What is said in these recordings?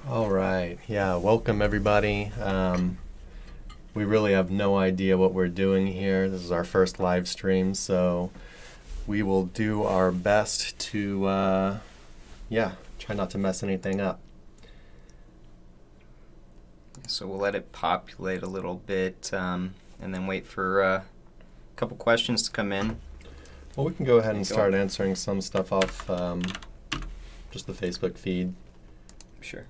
All right. Yeah, welcome everybody. We really have no idea what we're doing here. This is our first live stream, so we will do our best to, try not to mess anything up. So we'll let it populate a little bit and then wait for a couple questions to come in. Well, we can go ahead and start answering some stuff off just the Facebook feed. Sure.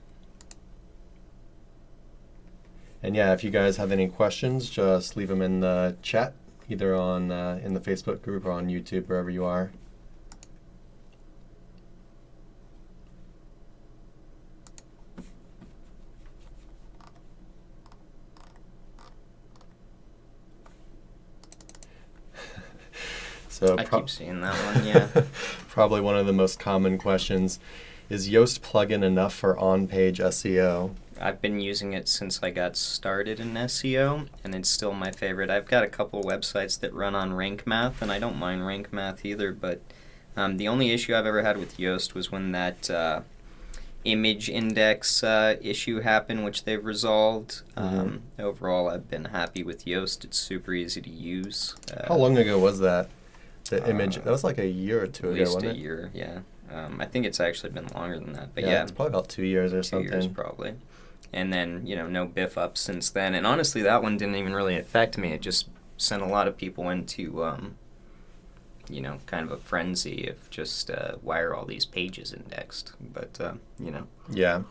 And yeah, if you guys have any questions, just leave them in the chat, either on in the Facebook group or on YouTube, wherever you are. I keep seeing that one, yeah. Probably one of the most common questions. Is Yoast plugin enough for on-page SEO? I've been using it since I got started in SEO, and it's still my favorite. I've got a couple websites that run on rank math, and I don't mind rank math either, but the only issue I've ever had with Yoast was when that image index issue happened, which they've resolved. Overall, I've been happy with Yoast. It's super easy to use. How long ago was that? The image, that was like a year or two ago, wasn't it? At least a year, yeah. I think it's actually been longer than that, but yeah. It's probably about 2 years or something. 2 years probably. And then, no biff ups since then. And honestly, that one didn't even really affect me. It just sent a lot of people into, kind of a frenzy of just why are all these pages indexed? But, Yeah.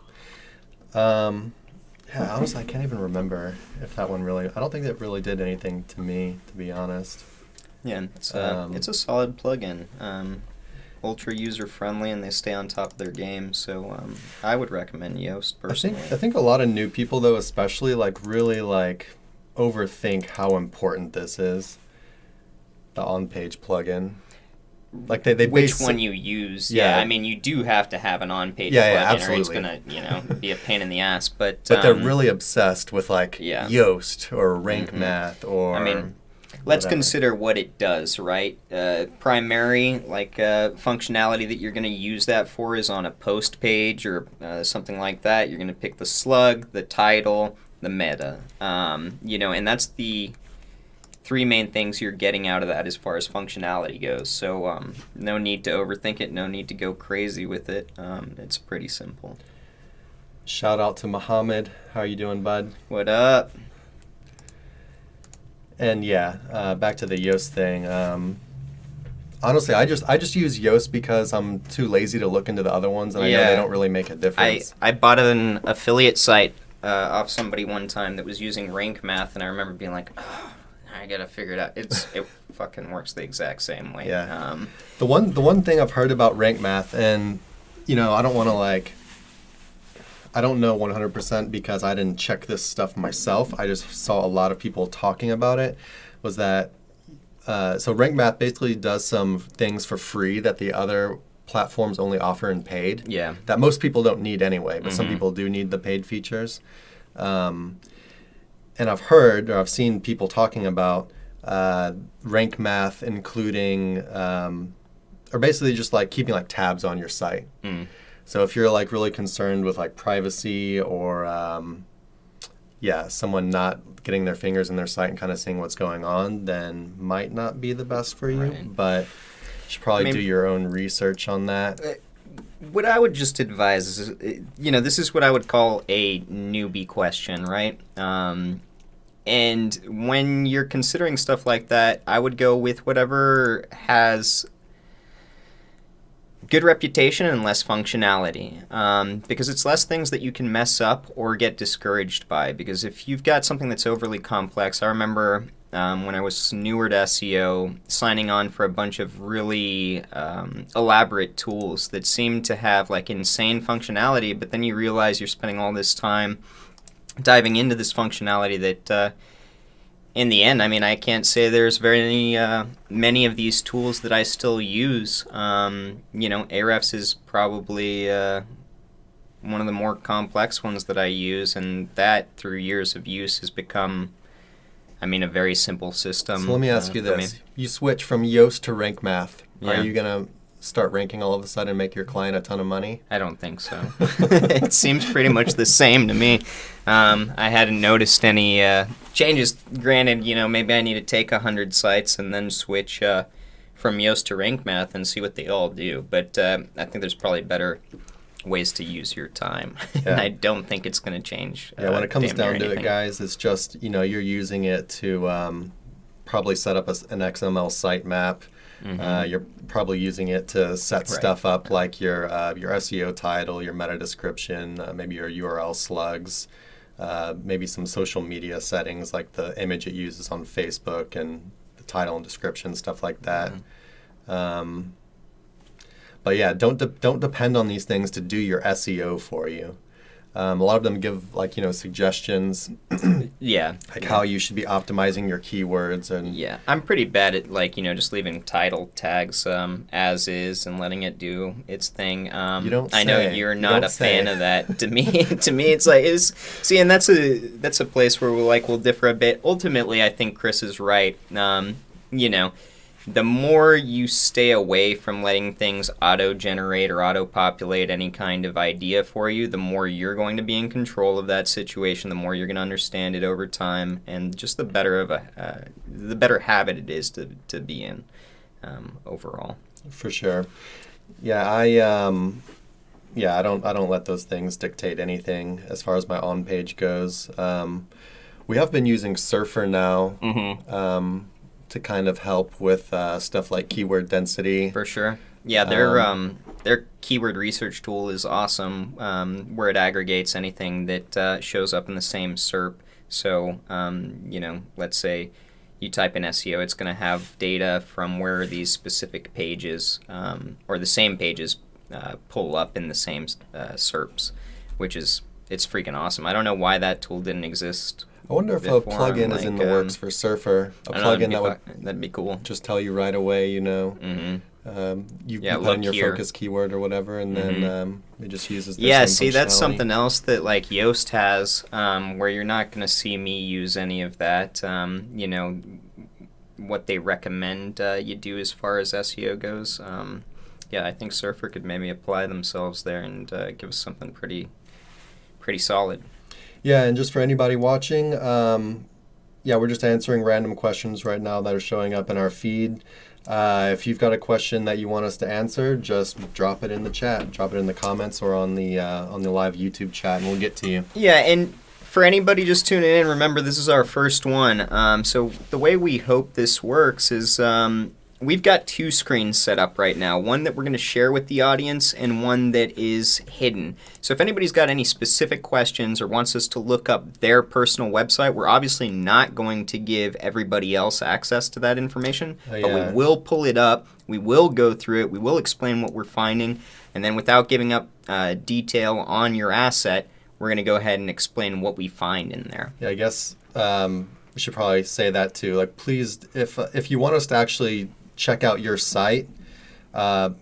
Honestly, I can't even remember if that one really, I don't think it really did anything to me, to be honest. Yeah, it's a solid plugin. Ultra user friendly, and they stay on top of their game. So I would recommend Yoast personally. I think a lot of new people, though, especially really overthink how important this is. The on-page plugin. Like they which one you use? Yeah, I mean you do have to have an on-page plugin, absolutely. or it's gonna be a pain in the ass. But they're really obsessed with Yoast or rank math or. I mean, let's consider what it does, right? Primary, functionality that you're going to use that for is on a post page or something like that. You're going to pick the slug, the title, the meta. And that's the three main things you're getting out of that as far as functionality goes. So no need to overthink it, no need to go crazy with it. It's pretty simple. Shout out to Muhammad. How are you doing, bud? What up? And back to the Yoast thing. Honestly, I just use Yoast because I'm too lazy to look into the other ones, and I know they don't really make a difference. I bought an affiliate site off somebody one time that was using rank math, and I remember being like, oh, I gotta figure it out. It fucking works the exact same way. Yeah. The one thing I've heard about rank math, and I don't want to I don't know 100% because I didn't check this stuff myself. I just saw a lot of people talking about it. Was that so? Rank math basically does some things for free that the other platforms only offer in paid. Yeah. That most people don't need anyway, but some people do need the paid features. And I've seen people talking about rank math, including or basically just keeping tabs on your site. So if you're really concerned with privacy or someone not getting their fingers in their site and kind of seeing what's going on, then might not be the best for you. Right. But you should probably do your own research on that. What I would just advise is, this is what I would call a newbie question, right? And when you're considering stuff like that, I would go with whatever has good reputation and less functionality, because it's less things that you can mess up or get discouraged by. Because if you've got something that's overly complex, I remember when I was newer to SEO, signing on for a bunch of really elaborate tools that seemed to have insane functionality, but then you realize you're spending all this time diving into this functionality that in the end, I can't say there's very many of these tools that I still use. Ahrefs is probably one of the more complex ones that I use, and that, through years of use, has become, a very simple system. So let me ask you this. You switch from Yoast to rank math. Yeah. Are you going to start ranking all of a sudden and make your client a ton of money? I don't think so. It seems pretty much the same to me. I hadn't noticed any changes. Granted, maybe I need to take 100 sites and then switch from Yoast to Rank Math and see what they all do. But I think there's probably better ways to use your time. Yeah. And I don't think it's going to change. Yeah, when it comes down to anything. it, guys, it's just, you're using it to probably set up an XML sitemap. You're probably using it to set stuff up like your SEO title, your meta description, maybe your URL slugs, maybe some social media settings like the image it uses on Facebook and the title and description, stuff like that. But yeah, don't depend on these things to do your SEO for you. A lot of them give suggestions. Yeah. Like how you should be optimizing your keywords and. Yeah, I'm pretty bad at just leaving title tags as is and letting it do its thing. You don't say. I know you're not a fan of that. To me, it's like see, and that's a place where we'll differ a bit. Ultimately, I think Chris is right. The more you stay away from letting things auto-generate or auto-populate any kind of idea for you, the more you're going to be in control of that situation, the more you're going to understand it over time, and just the better habit it is to be in overall. For sure. Yeah, I don't let those things dictate anything as far as my on-page goes. We have been using Surfer now. To kind of help with stuff like keyword density. For sure. Yeah, their keyword research tool is awesome, where it aggregates anything that shows up in the same SERP. So, let's say you type in SEO, it's going to have data from where these specific pages or the same pages pull up in the same SERPs, it's freaking awesome. I don't know why that tool didn't exist. I wonder if a plugin is in the works for Surfer. A plugin that'd be cool. Just tell you right away, you put in your focus keyword or whatever, and then it just uses the same that's something else that Yoast has, where you're not going to see me use any of that. What they recommend you do as far as SEO goes. I think Surfer could maybe apply themselves there and give us something pretty solid. Yeah, and just for anybody watching, we're just answering random questions right now that are showing up in our feed. If you've got a question that you want us to answer, just drop it in the chat, drop it in the comments or on the live YouTube chat, and we'll get to you. Yeah, and for anybody just tuning in, remember this is our first one. So the way we hope this works is we've got two screens set up right now, one that we're going to share with the audience and one that is hidden. So if anybody's got any specific questions or wants us to look up their personal website, we're obviously not going to give everybody else access to that information, but we will pull it up, we will go through it, we will explain what we're finding, and then without giving up detail on your asset, we're going to go ahead and explain what we find in there. Yeah, I guess we should probably say that too. Please, if you want us to actually check out your site,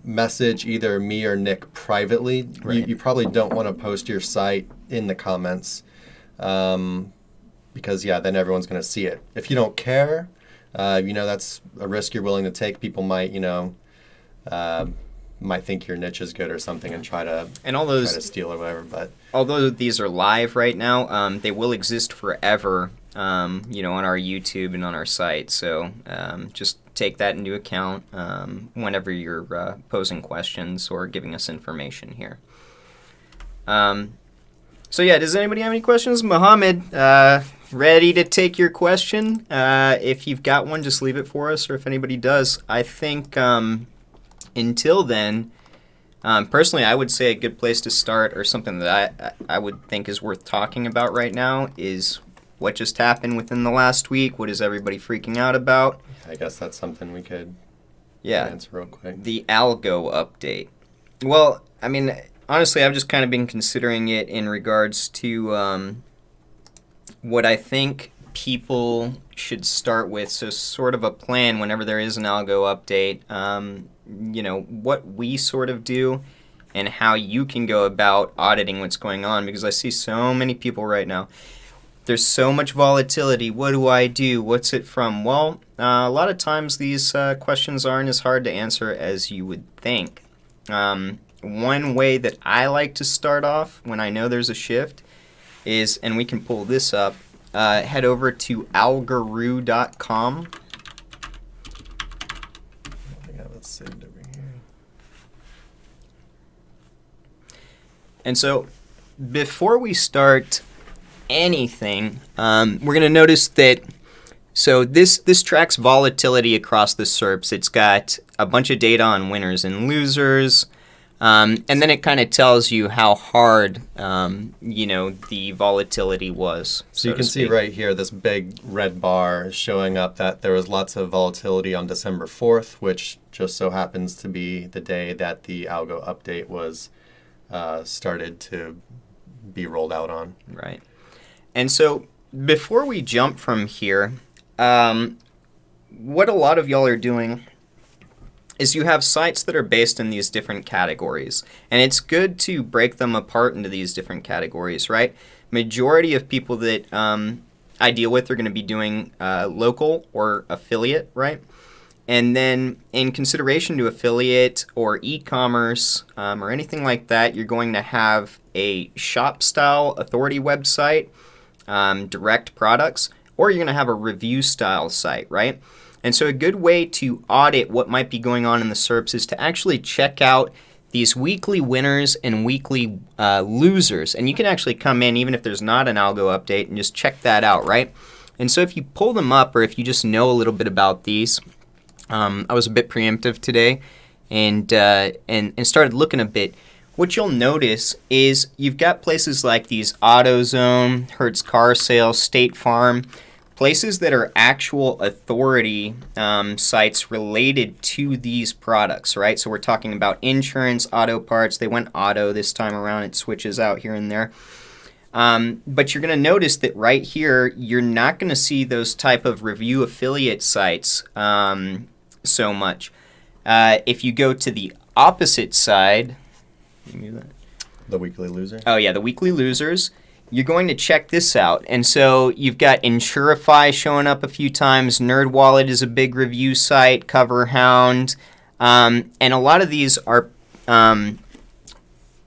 message either me or Nick privately. Right. You probably don't want to post your site in the comments because then everyone's going to see it. If you don't care, that's a risk you're willing to take. People might think your niche is good or something and try to steal or whatever. But although these are live right now, they will exist forever. On our YouTube and on our site. So just take that into account whenever you're posing questions or giving us information here. Does anybody have any questions? Mohammed, ready to take your question. If you've got one, just leave it for us, or if anybody does. I think until then, personally, I would say a good place to start, or something that I would think is worth talking about right now, is what just happened within the last week. What is everybody freaking out about? I guess that's something we could answer real quick. The algo update. Well, I mean, honestly, I've just kind of been considering it in regards to what I think people should start with. So sort of a plan whenever there is an algo update, what we sort of do and how you can go about auditing what's going on, because I see so many people right now. there's so much volatility. What do I do? What's it from? Well, a lot of times these questions aren't as hard to answer as you would think. One way that I like to start off when I know there's a shift is, and we can pull this up, head over to algoroo.com. I got it saved over here. And so before we start anything, we're going to notice that, so this tracks volatility across the SERPs. It's got a bunch of data on winners and losers, and then it kind of tells you how hard, the volatility was. So you can see right here, this big red bar is showing up that there was lots of volatility on December 4th, which just so happens to be the day that the algo update was started to be rolled out on. Right. And so before we jump from here, what a lot of y'all are doing is you have sites that are based in these different categories. And it's good to break them apart into these different categories, right? Majority of people that I deal with are going to be doing local or affiliate, right? And then in consideration to affiliate or e-commerce or anything like that, you're going to have a shop-style authority website, direct products, or you're going to have a review-style site, right? And so a good way to audit what might be going on in the SERPs is to actually check out these weekly winners and weekly losers. And you can actually come in, even if there's not an algo update, and just check that out, right? And so if you pull them up, or if you just know a little bit about these, I was a bit preemptive today and started looking a bit. What you'll notice is you've got places like these AutoZone, Hertz Car Sales, State Farm, places that are actual authority sites related to these products, right? So we're talking about insurance, auto parts. They went auto this time around. It switches out here and there. But you're going to notice that right here, you're not going to see those type of review affiliate sites so much. If you go to the opposite side, the weekly loser? Oh, yeah, the weekly losers. You're going to check this out. And so you've got Insurify showing up a few times. NerdWallet is a big review site, CoverHound. And a lot of these are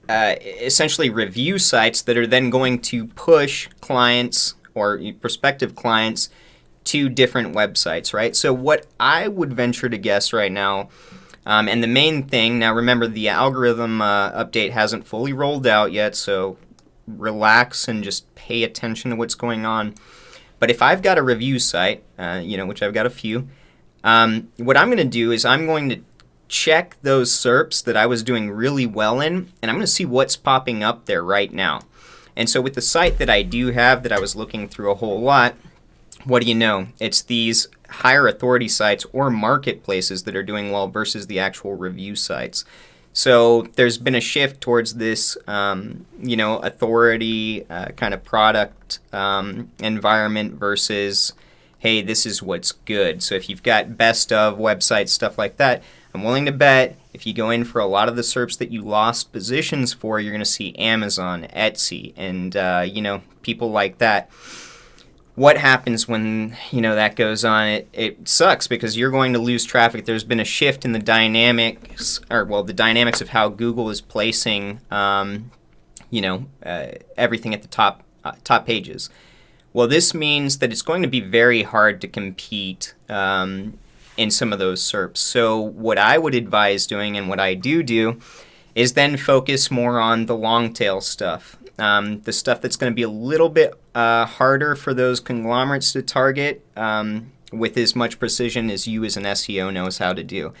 essentially review sites that are then going to push clients or prospective clients to different websites, right? So what I would venture to guess right now, and the main thing, now remember the algorithm update hasn't fully rolled out yet, so relax and just pay attention to what's going on. But if I've got a review site, which I've got a few, what I'm going to do is I'm going to check those SERPs that I was doing really well in, and I'm going to see what's popping up there right now. And so with the site that I do have that I was looking through a whole lot, what do you know? It's these higher authority sites or marketplaces that are doing well versus the actual review sites. So there's been a shift towards this, authority kind of product environment versus, hey, this is what's good. So if you've got best of websites, stuff like that, I'm willing to bet if you go in for a lot of the SERPs that you lost positions for, you're going to see Amazon, Etsy, and, people like that. What happens when, that goes on? It sucks because you're going to lose traffic. There's been a shift in the dynamics, the dynamics of how Google is placing, everything at the top pages. Well, this means that it's going to be very hard to compete in some of those SERPs. So what I would advise doing, and what I do, is then focus more on the long tail stuff. The stuff that's going to be a little bit harder for those conglomerates to target with as much precision as you as an SEO knows how to do.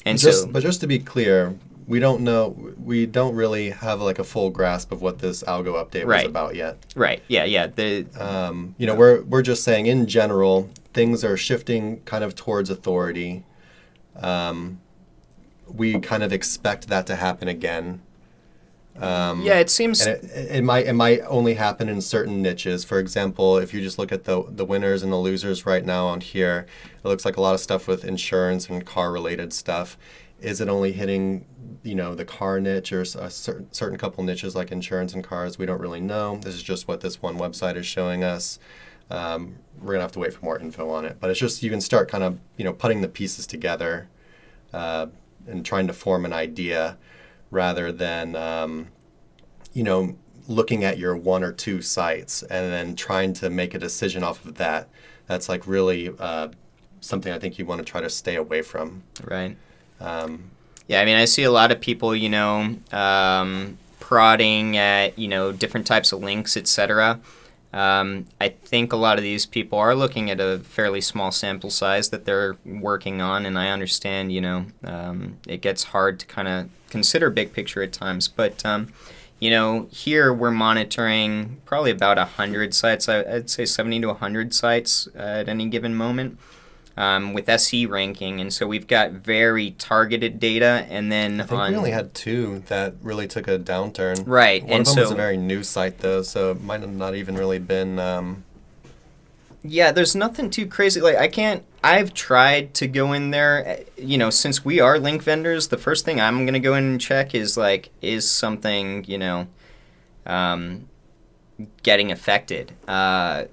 And but just to be clear, we don't really have like a full grasp of what this algo update was about yet. Right. Yeah. We're just saying in general things are shifting kind of towards authority. We kind of expect that to happen again. It seems it might only happen in certain niches. For example, if you just look at the winners and the losers right now on here, it looks like a lot of stuff with insurance and car related stuff. Is it only hitting, the car niche or a certain couple niches like insurance and cars? We don't really know. This is just what this one website is showing us. We're going to have to wait for more info on it. But it's just, you can start kind of, putting the pieces together and trying to form an idea rather than, looking at your one or two sites and then trying to make a decision off of that. That's like really something I think you want to try to stay away from. Right. Yeah, I mean, I see a lot of people, prodding at, different types of links, etc. I think a lot of these people are looking at a fairly small sample size that they're working on, and I understand, it gets hard to kind of consider big picture at times. But, here we're monitoring probably about 100 sites. I'd say 70 to 100 sites at any given moment. With SE ranking, and so we've got very targeted data, and then I think we only had 2 that really took a downturn. Right, One of them was a very new site though, so it might have not even really been. Yeah, there's nothing too crazy. Like I've tried to go in there. Since we are link vendors, the first thing I'm gonna go in and check is something getting affected. I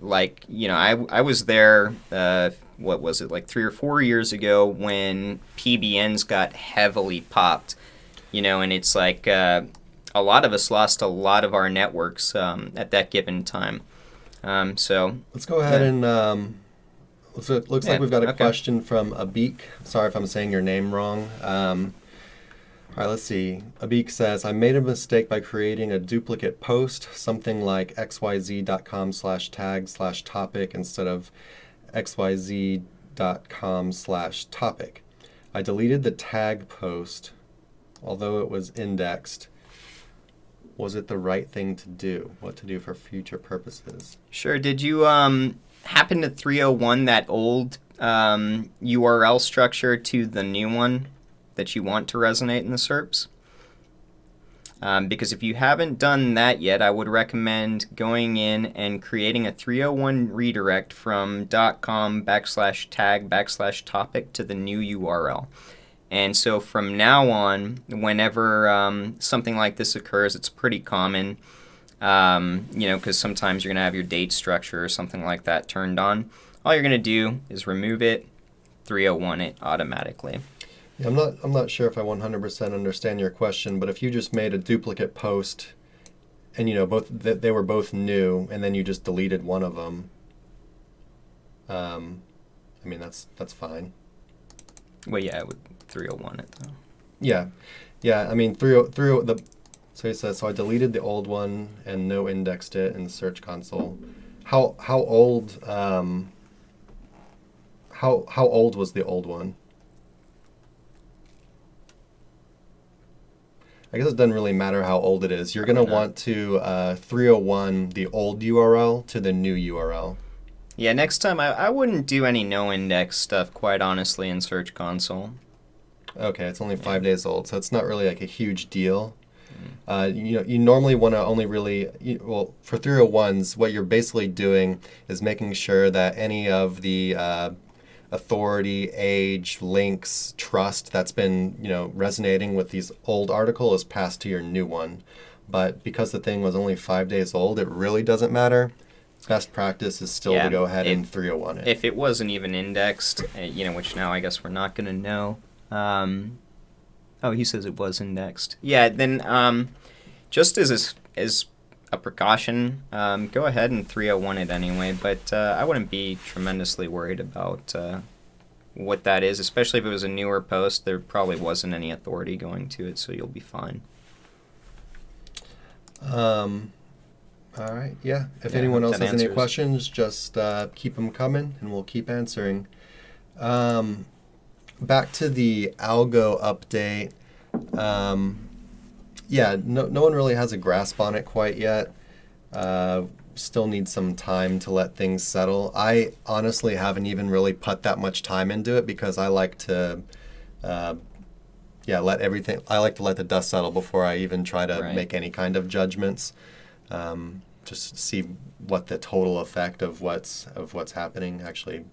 was there. What was it, like 3 or 4 years ago when PBNs got heavily popped, and it's like a lot of us lost a lot of our networks at that given time. So let's go ahead and looks like we've got a question from Abik. Sorry if I'm saying your name wrong. All right, let's see. Abik says, I made a mistake by creating a duplicate post, something like xyz.com/tag/topic instead of xyz.com/topic. I deleted the tag post, although it was indexed. Was it the right thing to do? What to do for future purposes? Sure. Did you happen to 301 that old URL structure to the new one that you want to resonate in the SERPs? Because if you haven't done that yet, I would recommend going in and creating a 301 redirect from .com/tag/topic to the new URL. And so from now on, whenever something like this occurs, it's pretty common, because sometimes you're going to have your date structure or something like that turned on. All you're going to do is remove it, 301 it automatically. I'm not sure if I 100% understand your question, but if you just made a duplicate post and they were both new and then you just deleted one of them, that's fine. Well, yeah, I would 301 it though. Yeah. I mean, so he says, so I deleted the old one and no indexed it in the Search Console. How old? How old was the old one? I guess it doesn't really matter how old it is. You're going to want to 301 the old URL to the new URL. Yeah, next time I wouldn't do any no-index stuff, quite honestly, in Search Console. Okay, it's only 5 days old, so it's not really like a huge deal. You normally want to only really, for 301s, what you're basically doing is making sure that any of the authority, age, links, trust that's been, resonating with these old article is passed to your new one. But because the thing was only 5 days old, it really doesn't matter. Best practice is still to go ahead and 301 it. If it wasn't even indexed, which now I guess we're not going to know. He says it was indexed. Yeah, then just as a precaution, go ahead and 301 it anyway, but I wouldn't be tremendously worried about what that is, especially if it was a newer post. There probably wasn't any authority going to it, so you'll be fine. All right, yeah. If anyone else has any questions, just keep them coming, and we'll keep answering. Back to the algo update. No one really has a grasp on it quite yet. Still need some time to let things settle. I honestly haven't even really put that much time into it because I like to, let everything. I like to let the dust settle before I even try to make any kind of judgments. Just to see what the total effect of what's happening actually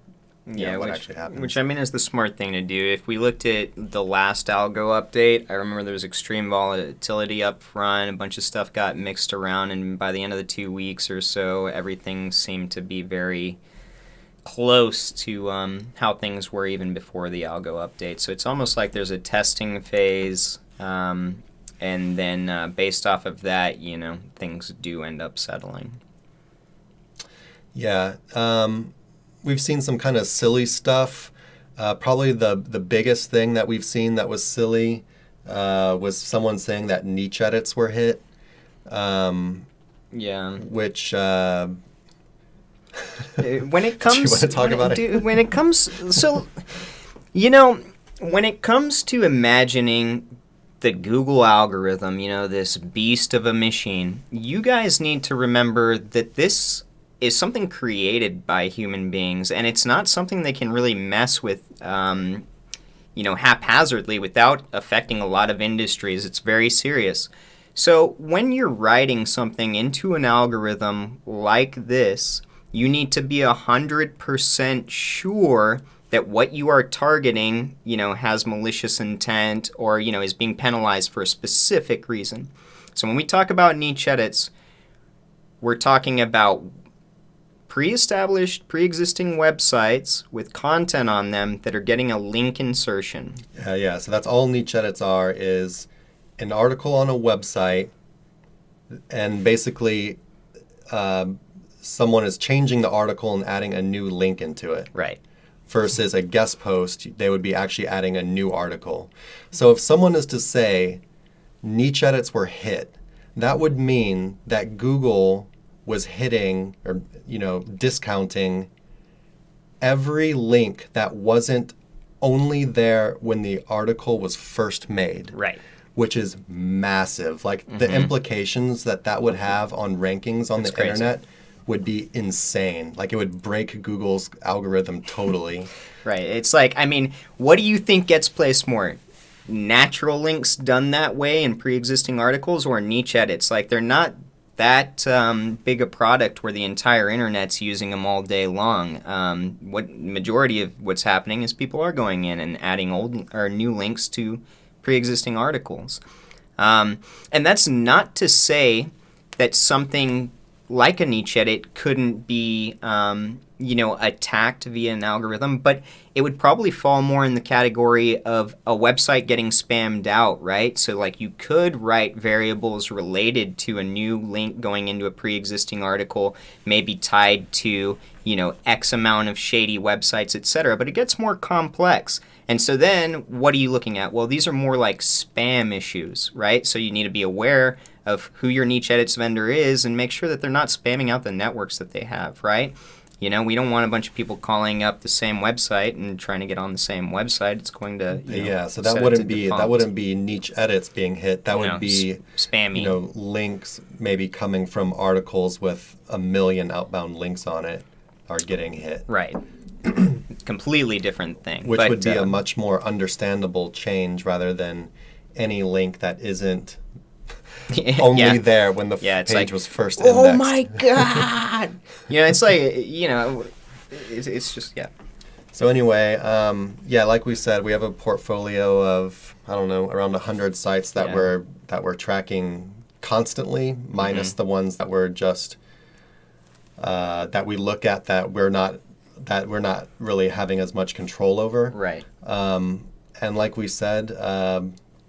what actually happens. Which I mean is the smart thing to do. If we looked at the last algo update, I remember there was extreme volatility up front, a bunch of stuff got mixed around, and by the end of the 2 weeks or so, everything seemed to be very close to how things were even before the algo update. So it's almost like there's a testing phase, and then based off of that, things do end up settling. Yeah. We've seen some kind of silly stuff. Probably the biggest thing that we've seen that was silly was someone saying that niche edits were hit. Which... when it comes... Do you want to talk about it? When it comes... So, when it comes to imagining the Google algorithm, this beast of a machine, you guys need to remember that this is something created by human beings, and it's not something they can really mess with, haphazardly without affecting a lot of industries. It's very serious. So when you're writing something into an algorithm like this, you need to be 100% sure that what you are targeting, has malicious intent or, is being penalized for a specific reason. So when we talk about niche edits, we're talking about pre-existing websites with content on them that are getting a link insertion. Yeah. So that's all niche edits are, is an article on a website, and basically someone is changing the article and adding a new link into it. Right. Versus a guest post, they would be actually adding a new article. So if someone is to say niche edits were hit, that would mean that Google was hitting or, discounting every link that wasn't only there when the article was first made. Right. Which is massive. Like the implications that would have on rankings on the internet would be insane. Like it would break Google's algorithm totally. Right. It's like, what do you think gets placed more? Natural links done that way in pre-existing articles, or niche edits? Like they're not that big a product where the entire internet's using them all day long. What majority of what's happening is people are going in and adding old or new links to pre-existing articles. And that's not to say that something like a niche edit couldn't be attacked via an algorithm, but it would probably fall more in the category of a website getting spammed out, right? So like you could write variables related to a new link going into a pre-existing article, maybe tied to, X amount of shady websites, etc., but it gets more complex. And so then what are you looking at? Well, these are more like spam issues, right? So you need to be aware of who your niche edits vendor is and make sure that they're not spamming out the networks that they have, right? We don't want a bunch of people calling up the same website and trying to get on the same website. It's going to so that wouldn't be niche edits being hit. That would be spammy. Links maybe coming from articles with 1 million outbound links on it are getting hit. Right. Completely different thing. Which would be a much more understandable change rather than any link that isn't only there when the page was first indexed. Oh my God! It's like, it's just, So anyway, like we said, we have a portfolio of, around 100 sites that we're tracking constantly, minus the ones that we're just, that we look at that we're not really having as much control over. Right. And like we said,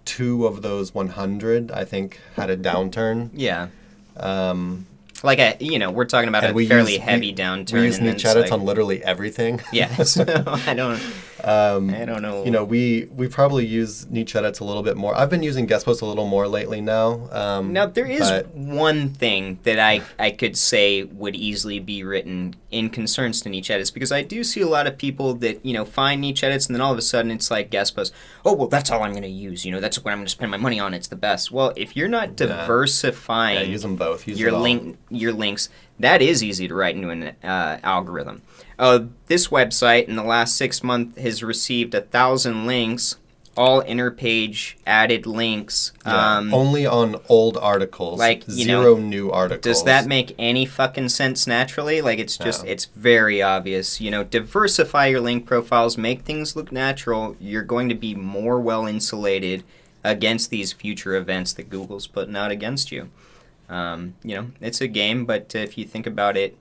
2 of those 100, I think, had a downturn. Yeah. We're talking about a fairly heavy downturn. We use niche edits on literally everything. Yeah. So I don't know. We probably use niche edits a little bit more. I've been using guest posts a little more lately now. Now, there is one thing that I could say would easily be written in concerns to niche edits, because I do see a lot of people that, find niche edits and then all of a sudden it's like guest posts. Oh, well, that's all I'm going to use. That's what I'm going to spend my money on. It's the best. Well, if you're not diversifying use them both. your links, that is easy to write into an algorithm. This website in the last 6 months has received 1,000 links. all inner page added links. Only on old articles, like, zero new articles. Does that make any fucking sense naturally? Like, it's just, it's very obvious. Diversify your link profiles, make things look natural. You're going to be more well insulated against these future events that Google's putting out against you. It's a game, but if you think about it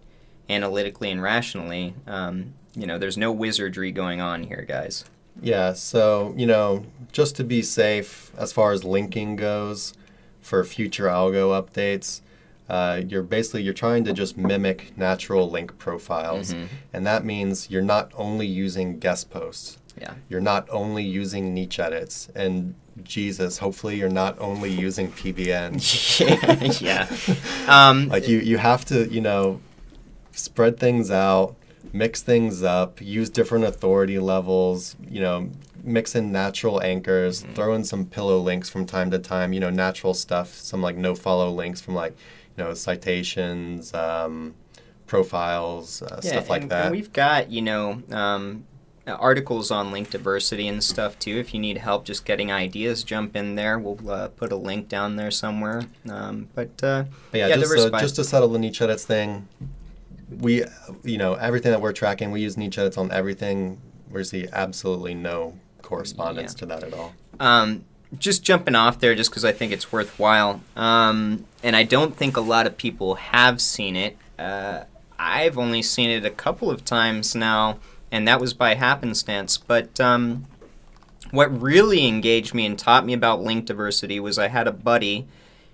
analytically and rationally, there's no wizardry going on here, guys. Yeah, so, just to be safe as far as linking goes for future algo updates, you're trying to just mimic natural link profiles. Mm-hmm. And that means you're not only using guest posts. Yeah. You're not only using niche edits. And Jesus, hopefully you're not only using PBN. Yeah. You have to, spread things out, mix things up, use different authority levels, mix in natural anchors, throw in some pillow links from time to time, natural stuff, some like no follow links from citations, profiles, stuff like that. And we've got, articles on link diversity and stuff too. If you need help just getting ideas, jump in there. We'll put a link down there somewhere. Just to settle the niche edits thing, we, everything that we're tracking, we use niche edits on everything. We see absolutely no correspondence to that at all. Just jumping off there just because I think it's worthwhile. And I don't think a lot of people have seen it. I've only seen it a couple of times now, and that was by happenstance. But what really engaged me and taught me about link diversity was I had a buddy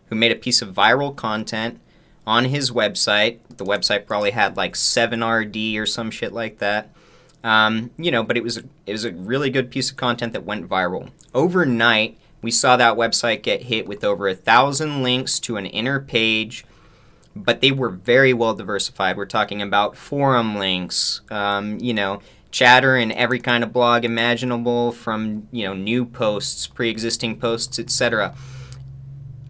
who made a piece of viral content on his website. The website probably had like 7RD or some shit like that. But it was a really good piece of content that went viral. Overnight, we saw that website get hit with over 1,000 links to an inner page, but they were very well diversified. We're talking about forum links, chatter in every kind of blog imaginable, from new posts, pre-existing posts, etc.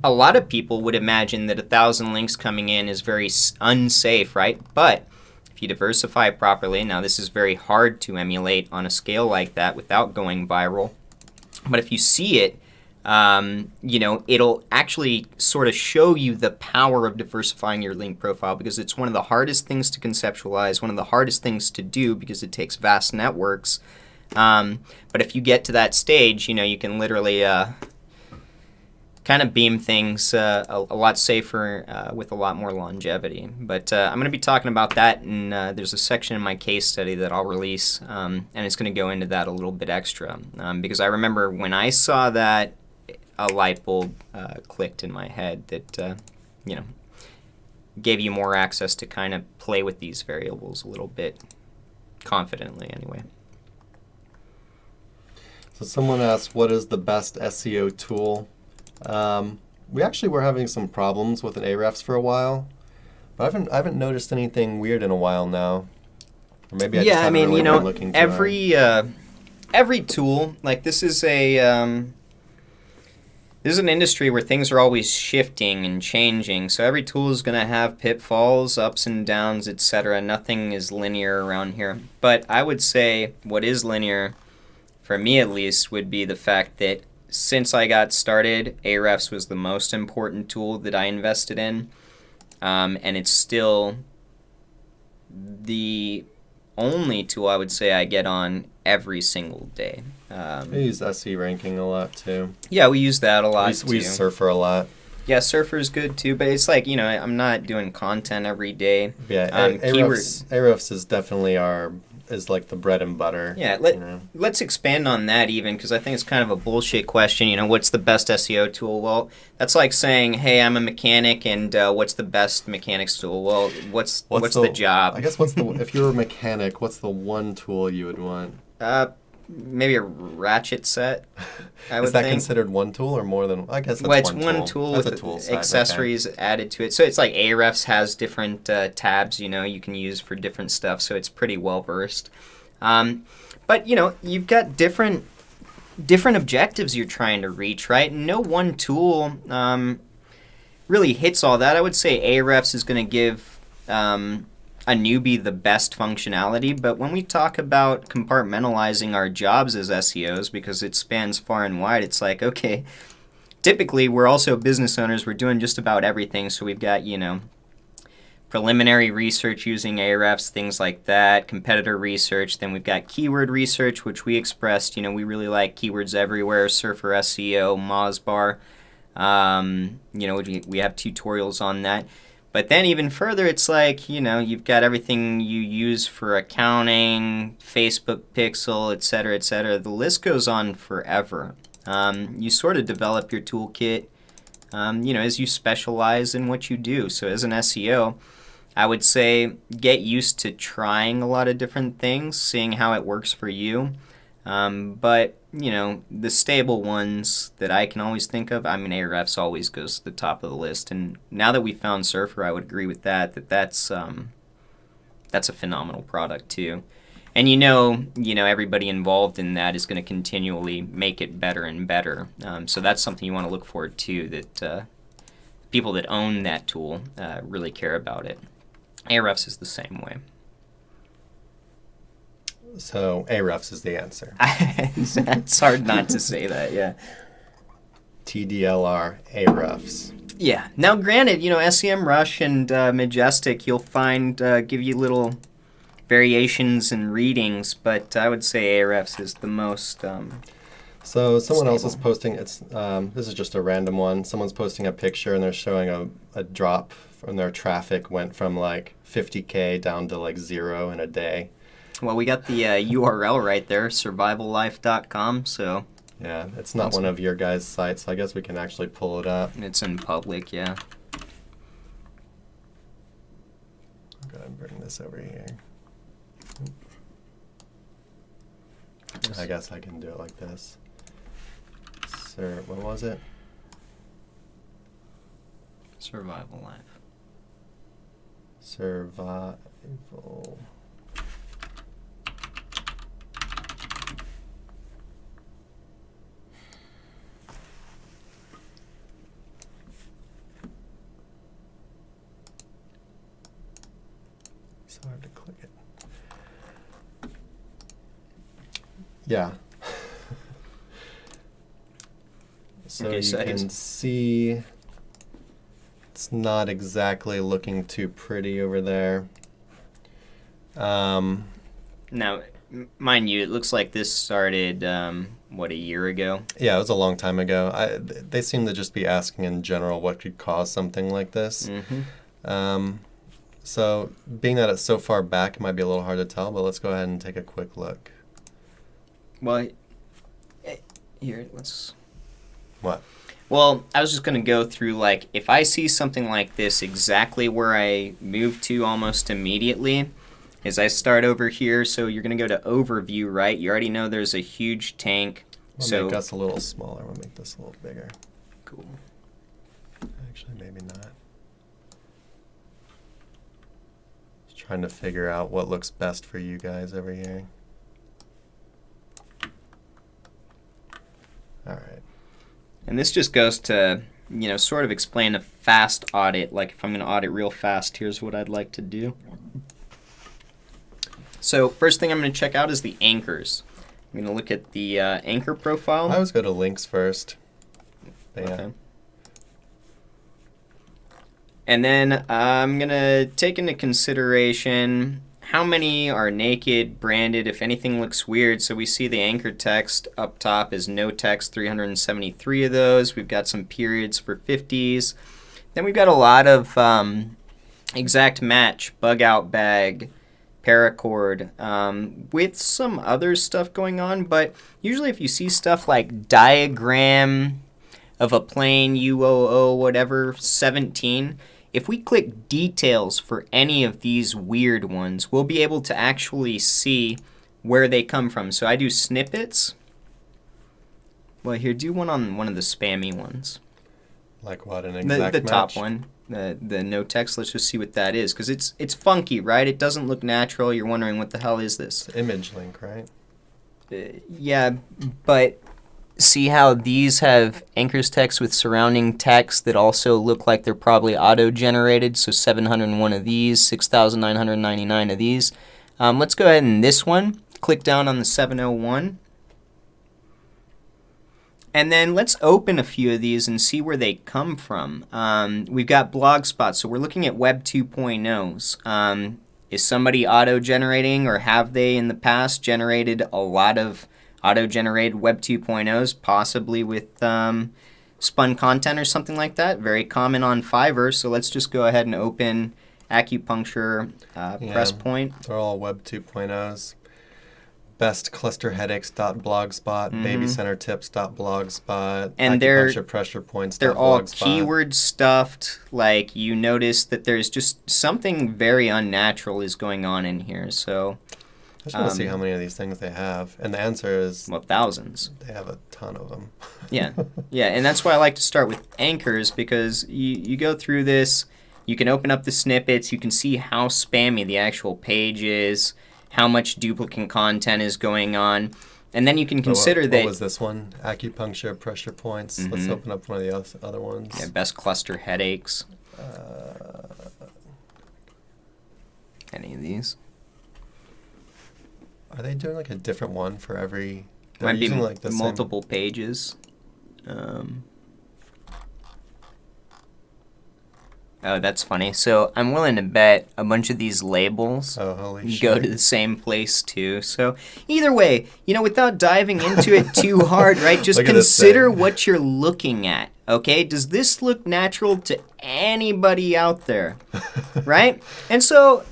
A lot of people would imagine that 1,000 links coming in is very unsafe, right? But if you diversify properly, now this is very hard to emulate on a scale like that without going viral. But if you see it, it'll actually sort of show you the power of diversifying your link profile, because it's one of the hardest things to conceptualize, one of the hardest things to do, because it takes vast networks. But if you get to that stage, you can literally kind of beam things a lot safer with a lot more longevity. But I'm going to be talking about that, and there's a section in my case study that I'll release, and it's going to go into that a little bit extra, because I remember when I saw that, a light bulb clicked in my head that, gave you more access to kind of play with these variables a little bit confidently anyway. So someone asked, what is the best SEO tool? We actually were having some problems with an Ahrefs for a while, but I haven't noticed anything weird in a while now. Or maybe I just haven't really been looking too hard. Every tool, like this is an industry where things are always shifting and changing, so every tool is going to have pitfalls, ups and downs, etc. Nothing is linear around here. But I would say what is linear, for me at least, would be the fact that since I got started, Ahrefs was the most important tool that I invested in, and it's still the only tool I would say I get on every single day. I use SE ranking a lot too. Yeah, we use that a lot too. We use Surfer a lot. Yeah, Surfer's good too, but it's like, I'm not doing content every day. Yeah, Ahrefs is definitely is like the bread and butter. Yeah, let's expand on that even, because I think it's kind of a bullshit question. What's the best SEO tool? Well, that's like saying, hey, I'm a mechanic, and what's the best mechanics tool? Well, what's the job? I guess if you're a mechanic, what's the one tool you would want? Maybe a ratchet set. Is that considered one tool or more than? I guess that's it's one tool with accessories added to it. So it's like Ahrefs has different tabs, you can use for different stuff. So it's pretty well versed. But you've got different objectives you're trying to reach, right? No one tool really hits all that. I would say Ahrefs is going to give a newbie the best functionality, but when we talk about compartmentalizing our jobs as SEOs, because it spans far and wide, it's like, okay, typically we're also business owners, we're doing just about everything, so we've got, preliminary research using Ahrefs, things like that, competitor research, then we've got keyword research, which we expressed, we really like keywords everywhere, Surfer SEO, Mozbar, we have tutorials on that. But then even further, it's like, you've got everything you use for accounting, Facebook pixel, et cetera, et cetera. The list goes on forever. You sort of develop your toolkit, as you specialize in what you do. So as an SEO, I would say get used to trying a lot of different things, seeing how it works for you. But the stable ones that I can always think of, Ahrefs always goes to the top of the list. And now that we found Surfer, I would agree with that's a phenomenal product too. And everybody involved in that is going to continually make it better and better. So that's something you want to look forward to, that people that own that tool really care about it. Ahrefs is the same way. So Ahrefs is the answer. It's hard not to say that, yeah. TDLR, Ahrefs. Yeah. Now, granted, SEMrush and Majestic, you'll find give you little variations and readings, but I would say Ahrefs is the most So someone stable. else is posting, this is just a random one. Someone's posting a picture and they're showing a drop from their traffic went from like 50K down to like 0 in a day. Well, we got the URL right there, survivallife.com, so... Yeah, it's not one of your guys' sites, so I guess we can actually pull it up. It's in public, yeah. I'll go ahead and bring this over here. I guess I can do it like this. Sir, what was it? Survival Life. Survival. It's hard to click it. Yeah. So Okay, you can see it's not exactly looking too pretty over there. Now, mind you, it looks like this started, a year ago? Yeah, it was a long time ago. They seem to just be asking in general what could cause something like this. Mm-hmm. So being that it's so far back, it might be a little hard to tell, but let's go ahead and take a quick look. Well, here, let's... What? Well, I was just going to go through, like, if I see something like this, exactly where I move to almost immediately is I start over here. So you're going to go to overview, right? You already know there's a huge tank. We'll make us a little smaller. We'll make this a little bigger. Cool. Actually, maybe not. Just trying to figure out what looks best for you guys over here. All right. And this just goes to, sort of explain a fast audit. Like if I'm going to audit real fast, here's what I'd like to do. So first thing I'm going to check out is the anchors. I'm going to look at the anchor profile. I always go to links first. But yeah. Okay. And then I'm going to take into consideration how many are naked, branded, if anything looks weird. So we see the anchor text up top is no text, 373 of those. We've got some periods for 50s. Then we've got a lot of exact match, bug out bag, paracord, with some other stuff going on. But usually if you see stuff like diagram of a plane, UOO, whatever, 17, if we click details for any of these weird ones, we'll be able to actually see where they come from. So I do snippets. Well, here, do one on one of the spammy ones. Like what, an exact the match? top one, the no text. Let's just see what that is, because it's funky, right? It doesn't look natural. You're wondering what the hell is this? It's image link, right? Yeah, but see how these have anchors text with surrounding text that also look like they're probably auto-generated? So 701 of these, 6,999 of these. Let's go ahead and this one. Click down on the 701. And then let's open a few of these and see where they come from. We've got Blogspot, so we're looking at Web 2.0s. Is somebody auto-generating, or have they in the past generated a lot of auto-generated Web 2.0s, possibly with spun content or something like that? Very common on Fiverr, so let's just go ahead and open acupuncture press point. They're all Web 2.0s. Bestclusterheadaches.blogspot, babycentertips.blogspot, and acupuncturepressurepoints.blogspot. They're all keyword stuffed. Like, you notice that there's just something very unnatural is going on in here. So I just want to see how many of these things they have. And the answer is... well, thousands. They have a ton of them. Yeah, and that's why I like to start with anchors, because you go through this, you can open up the snippets, you can see how spammy the actual page is, how much duplicate content is going on, and then you can consider that... What was this one? Acupuncture pressure points. Mm-hmm. Let's open up one of the other ones. Yeah, best cluster headaches. Any of these? Are they doing like a different one for every... Might be like the multiple pages. Oh, that's funny. So I'm willing to bet a bunch of these labels go to the same place too. So either way, without diving into it too hard, right? Just consider what you're looking at. Okay, does this look natural to anybody out there, right? And so,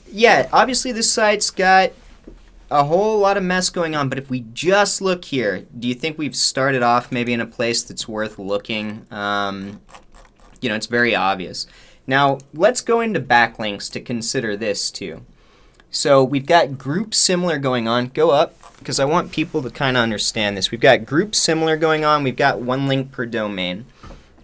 yeah, obviously this site's got a whole lot of mess going on, but if we just look here, do you think we've started off maybe in a place that's worth looking? It's very obvious. Now, let's go into backlinks to consider this too. So we've got group similar going on. Go up, because I want people to kind of understand this. We've got group similar going on. We've got one link per domain.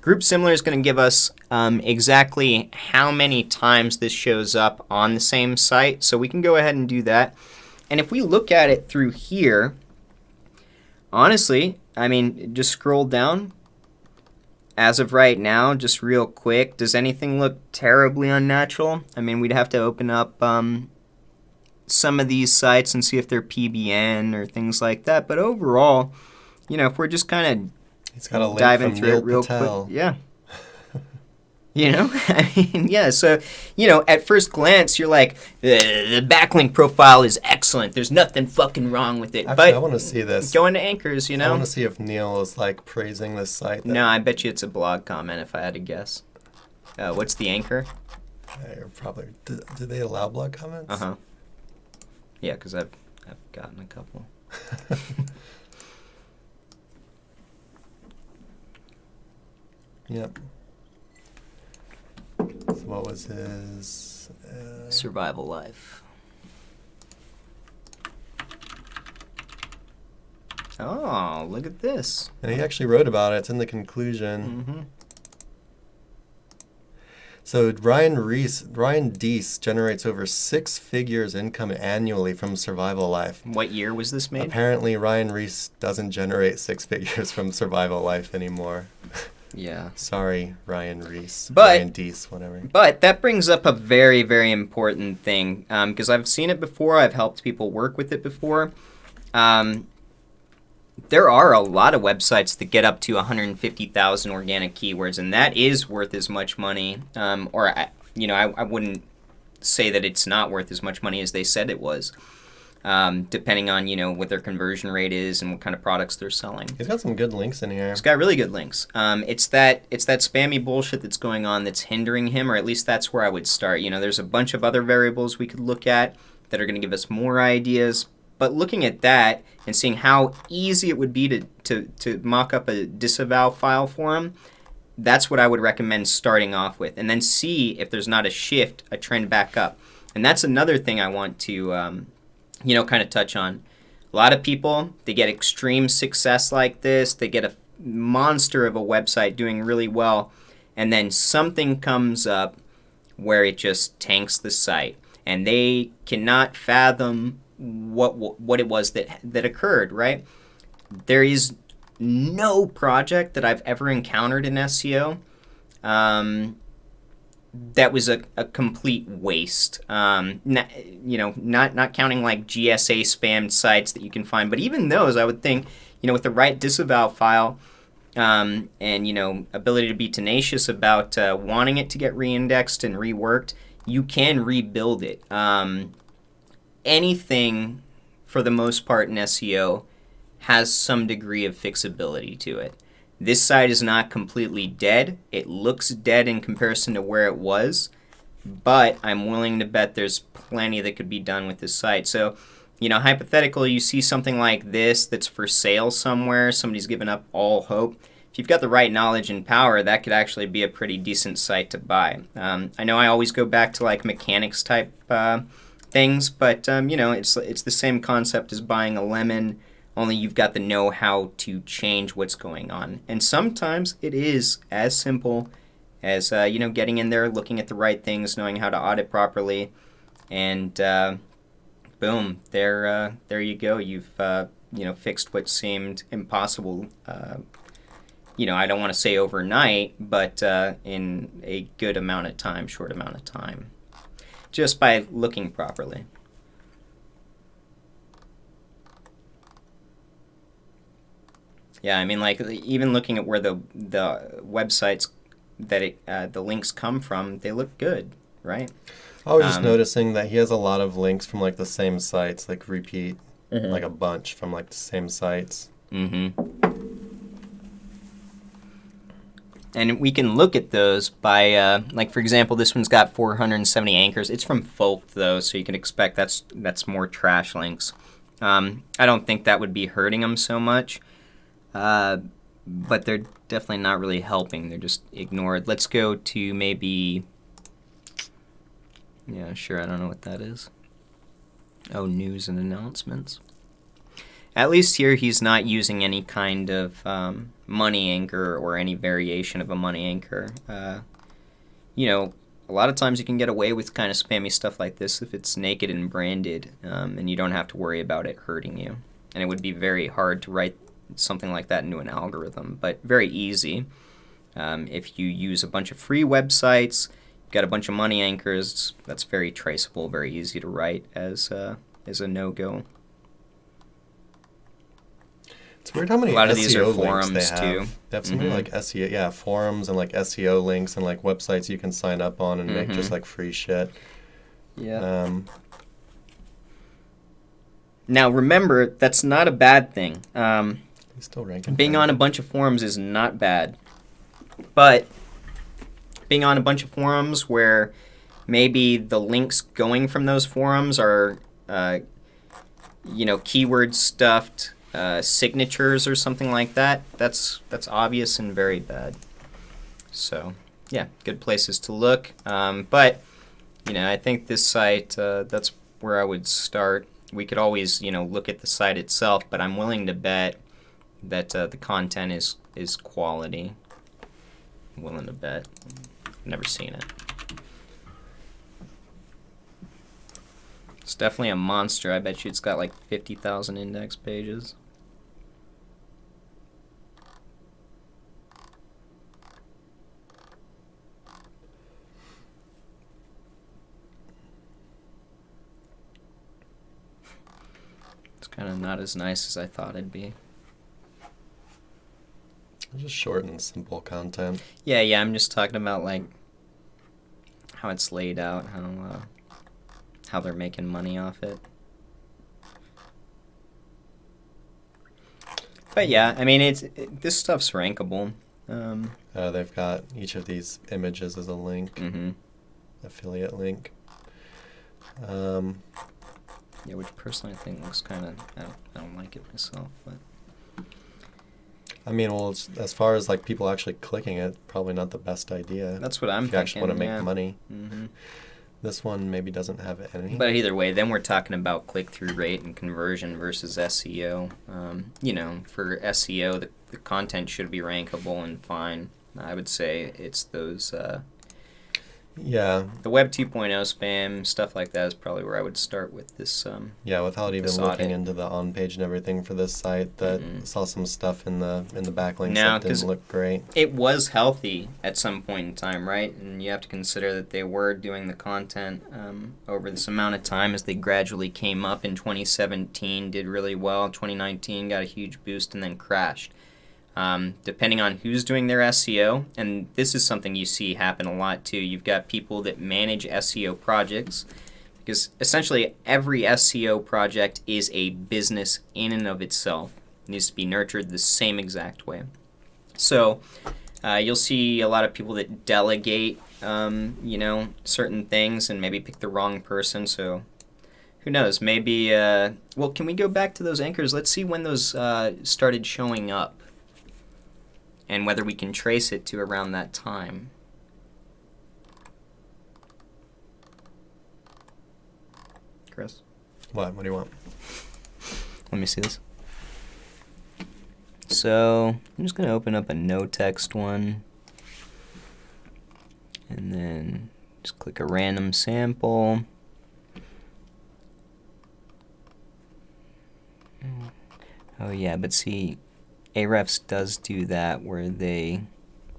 Group similar is going to give us exactly how many times this shows up on the same site. So we can go ahead and do that. And if we look at it through here, honestly, just scroll down. As of right now, just real quick, does anything look terribly unnatural? We'd have to open up some of these sites and see if they're PBN or things like that. But overall, if we're just kind of diving through it real quick. Yeah. Yeah, so, at first glance, you're like, the backlink profile is excellent. There's nothing fucking wrong with it. Actually, but I want to see this. Go into anchors, I want to see if Neil is, praising this site. No, I bet you it's a blog comment if I had to guess. What's the anchor? Probably. Do they allow blog comments? Uh-huh. Yeah, because I've gotten a couple. Yep. So what was his... Survival life. Oh, look at this. And he actually wrote about it. It's in the conclusion. Mm-hmm. So Ryan Deese generates over 6 figures income annually from Survival Life. What year was this made? Apparently, Ryan Reese doesn't generate 6 figures from Survival Life anymore. Yeah. Sorry, Ryan Deese, whatever. But that brings up a very, very important thing, because I've seen it before. I've helped people work with it before. There are a lot of websites that get up to 150,000 organic keywords, and that is worth as much money. I wouldn't say that it's not worth as much money as they said it was. Depending on, what their conversion rate is and what kind of products they're selling. He's got some good links in here. He's got really good links. It's that spammy bullshit that's going on that's hindering him, or at least that's where I would start. There's a bunch of other variables we could look at that are going to give us more ideas. But looking at that and seeing how easy it would be to mock up a disavow file for him, that's what I would recommend starting off with. And then see if there's not a shift, a trend back up. And that's another thing I want to... kind of touch on. A lot of people, they get extreme success like this. They get a monster of a website doing really well, and then something comes up where it just tanks the site, and they cannot fathom what it was that occurred, right? There is no project that I've ever encountered in SEO that was a complete waste. Not counting like GSA spammed sites that you can find, but even those, I would think, with the right disavow file and ability to be tenacious about wanting it to get reindexed and reworked, you can rebuild it. Anything, for the most part in SEO, has some degree of fixability to it. This site is not completely dead. It looks dead in comparison to where it was, but I'm willing to bet there's plenty that could be done with this site. So, hypothetically, you see something like this that's for sale somewhere, somebody's given up all hope. If you've got the right knowledge and power, that could actually be a pretty decent site to buy. I know I always go back to like mechanics type things, but it's the same concept as buying a lemon, only you've got the know-how to change what's going on. And sometimes it is as simple as getting in there, looking at the right things, knowing how to audit properly, and boom, there you go. You've fixed what seemed impossible. I don't want to say overnight, but in a good amount of time, short amount of time, just by looking properly. Yeah, I mean, like, even looking at where the websites that the links come from, they look good, right? I was just noticing that he has a lot of links from, like, the same sites, like, repeat, like, a bunch from, like, the same sites. Mm-hmm. And we can look at those by, like, for example, this one's got 470 anchors. It's from Folk, though, so you can expect that's more trash links. I don't think that would be hurting them so much. But they're definitely not really helping. They're just ignored. Let's go to maybe... Yeah, sure, I don't know what that is. Oh, news and announcements. At least here he's not using any kind of money anchor or any variation of a money anchor. A lot of times you can get away with kind of spammy stuff like this if it's naked and branded, and you don't have to worry about it hurting you. And it would be very hard to write something like that into an algorithm, but very easy. If you use a bunch of free websites, you've got a bunch of money anchors, that's very traceable, very easy to write as a no-go. It's weird how many a lot SEO of these are links forums they have. too. They have so many like SEO, forums and like SEO links and like websites you can sign up on and make just like free shit. Yeah. Now remember, that's not a bad thing. He's still ranking. Being on a bunch of forums is not bad, but being on a bunch of forums where maybe the links going from those forums are, keyword stuffed signatures or something like that, that's obvious and very bad. So, yeah, good places to look. But, I think this site, that's where I would start. We could always, look at the site itself, but I'm willing to bet that the content is quality. I'm willing to bet. Never seen it. It's definitely a monster. I bet you it's got like 50,000 index pages. It's kind of not as nice as I thought it'd be. Just short and simple content. Yeah, I'm just talking about like how it's laid out, how they're making money off it. But yeah, I mean, this stuff's rankable. They've got each of these images as a link, affiliate link. Yeah, which personally I think looks kind of, I don't like it myself, but. I mean, well, as far as like people actually clicking it, probably not the best idea. That's what I'm thinking. If you actually want to make money. Mm-hmm. This one maybe doesn't have any. But either way, then we're talking about click-through rate and conversion versus SEO. For SEO, the content should be rankable and fine. I would say it's those Yeah. The Web 2.0 spam, stuff like that is probably where I would start with this. Yeah, without even this looking audit. into the on page and everything for this site, that saw some stuff in the backlinks No, that 'cause didn't look great. It was healthy at some point in time, right? And you have to consider that they were doing the content over this amount of time as they gradually came up in 2017, did really well. 2019 got a huge boost and then crashed. Depending on who's doing their SEO, and this is something you see happen a lot too. You've got people that manage SEO projects, because essentially every SEO project is a business in and of itself. It needs to be nurtured the same exact way. So you'll see a lot of people that delegate, certain things and maybe pick the wrong person. So who knows? Maybe, well, can we go back to those anchors? Let's see when those started showing up and whether we can trace it to around that time. Chris? What do you want? Let me see this. So I'm just going to open up a no text one and then just click a random sample. Oh yeah, but see, Ahrefs does do that where they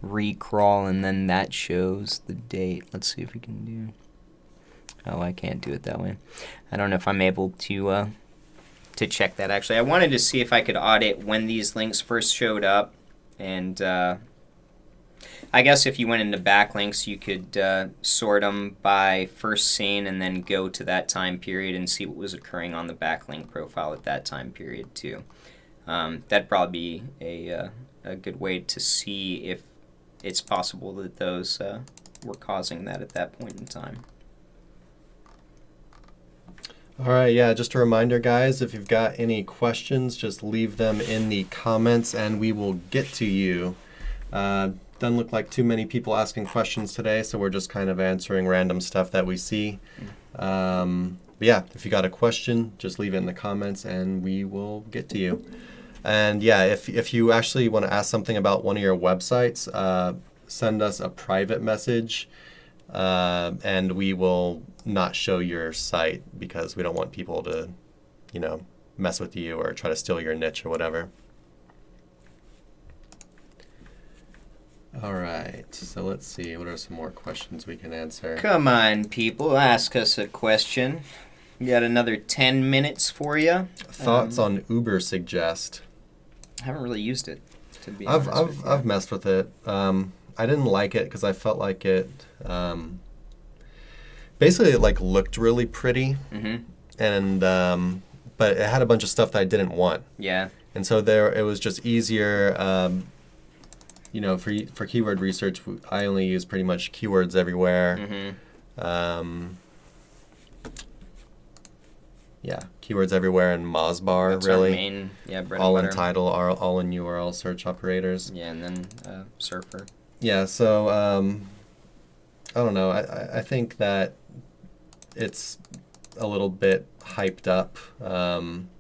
recrawl and then that shows the date. Let's see if we can do. Oh, I can't do it that way. I don't know if I'm able to check that actually. I wanted to see if I could audit when these links first showed up, and I guess if you went into backlinks, you could sort them by first seen and then go to that time period and see what was occurring on the backlink profile at that time period too. That'd probably be a good way to see if it's possible that those were causing that at that point in time. All right, yeah, just a reminder, guys, if you've got any questions, just leave them in the comments and we will get to you. Doesn't look like too many people asking questions today, so we're just kind of answering random stuff that we see. But yeah, if you got a question, just leave it in the comments and we will get to you. And yeah, if you actually want to ask something about one of your websites, send us a private message and we will not show your site because we don't want people to, mess with you or try to steal your niche or whatever. All right, so let's see. What are some more questions we can answer? Come on, people, ask us a question. We got another 10 minutes for you. Thoughts on Ubersuggest? I haven't really used it, to be honest with you. I've messed with it. I didn't like it because I felt like it basically it looked really pretty, and but it had a bunch of stuff that I didn't want. Yeah. And so it was just easier. For keyword research, I only use pretty much keywords everywhere. Yeah, keywords everywhere and Mozbar. That's really. Our main, bread all and in title, all in URL search operators. Yeah, and then Surfer. Yeah, so I don't know. I think that it's a little bit hyped up.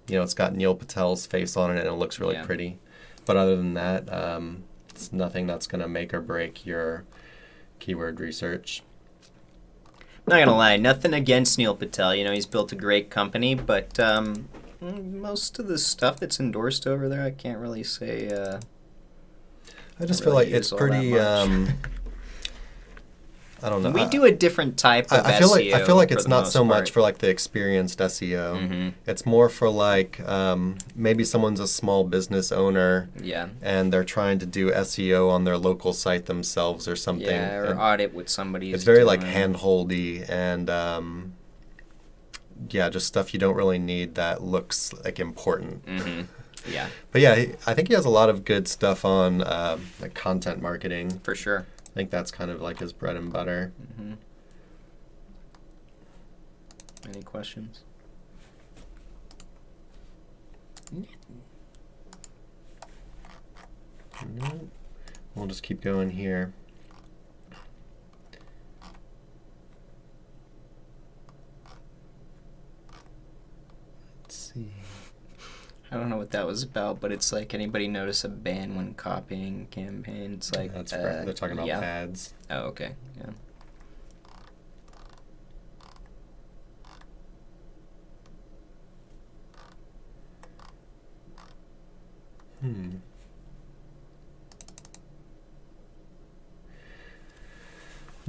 It's got Neil Patel's face on it and it looks really pretty. But other than that, it's nothing that's going to make or break your keyword research. Not gonna lie, nothing against Neil Patel. He's built a great company, but most of the stuff that's endorsed over there, I can't really say. I just feel like it's pretty. I don't know. We do a different type of SEO. I feel like it's not so part. much for the experienced SEO. It's more for maybe someone's a small business owner. Yeah. And they're trying to do SEO on their local site themselves or something. Yeah, or and audit what somebody is It's very doing. hand-holdy and just stuff you don't really need that looks important. Yeah. But yeah, I think he has a lot of good stuff on content marketing. For sure. I think that's kind of his bread and butter. Any questions? No. We'll just keep going here. Let's see. I don't know what that was about, but it's anybody notice a ban when copying campaigns? That's correct. They're talking about ads. Oh, okay. Yeah.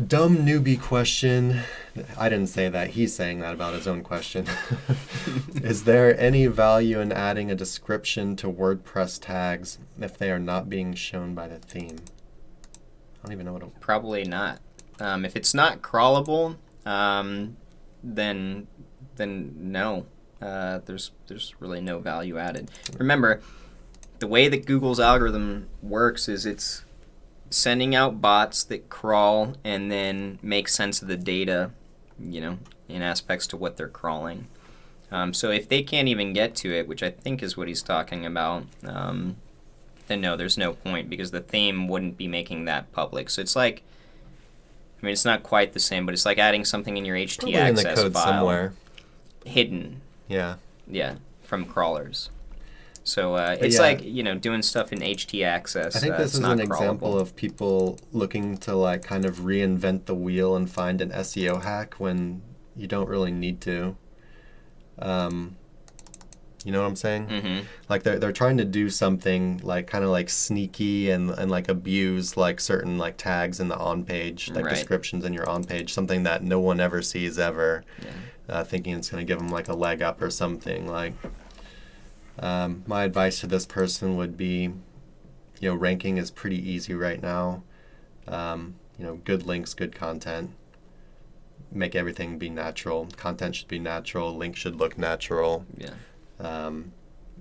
Dumb newbie question. I didn't say that. He's saying that about his own question. Is there any value in adding a description to WordPress tags if they are not being shown by the theme? I don't even know what a... Probably not. If it's not crawlable, then no. There's really no value added. Remember, the way that Google's algorithm works is it's sending out bots that crawl and then make sense of the data, in aspects to what they're crawling. So if they can't even get to it, which I think is what he's talking about, then no, there's no point because the theme wouldn't be making that public. So it's like, it's not quite the same, but it's like adding something in your HT Probably access in the code file. somewhere. Hidden. Yeah. Yeah, from crawlers. So it's like, doing stuff in HT access. I think this is an example of people looking to kind of reinvent the wheel and find an SEO hack when you don't really need to. You know what I'm saying? Mm-hmm. Like they're trying to do something kind of sneaky and abuse certain tags in the on page, Right. descriptions in your on page, something that no one ever sees ever, thinking it's going to give them a leg up or something. My advice to this person would be, ranking is pretty easy right now. Good links, good content. Make everything be natural. Content should be natural. Links should look natural. Yeah.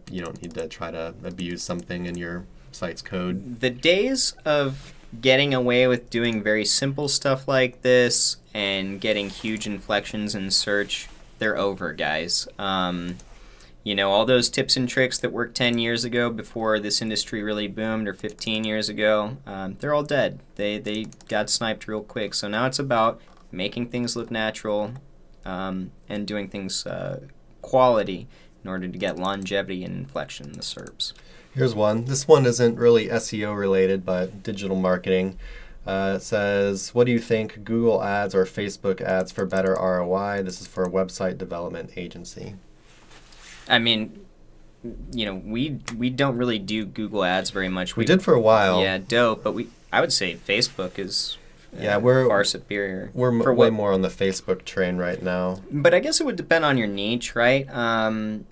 You don't need to try to abuse something in your site's code. The days of getting away with doing very simple stuff like this and getting huge inflections in search, they're over, guys. All those tips and tricks that worked 10 years ago before this industry really boomed, or 15 years ago, they're all dead. They got sniped real quick. So now it's about making things look natural and doing things quality in order to get longevity and inflection in the SERPs. Here's one. This one isn't really SEO related, but digital marketing. It says, what do you think, Google ads or Facebook ads for better ROI? This is for a website development agency. We don't really do Google ads very much. We did for a while. Yeah, dope. But I would say Facebook is we're far superior. We're way more on the Facebook train right now. But I guess it would depend on your niche, right? Absolutely.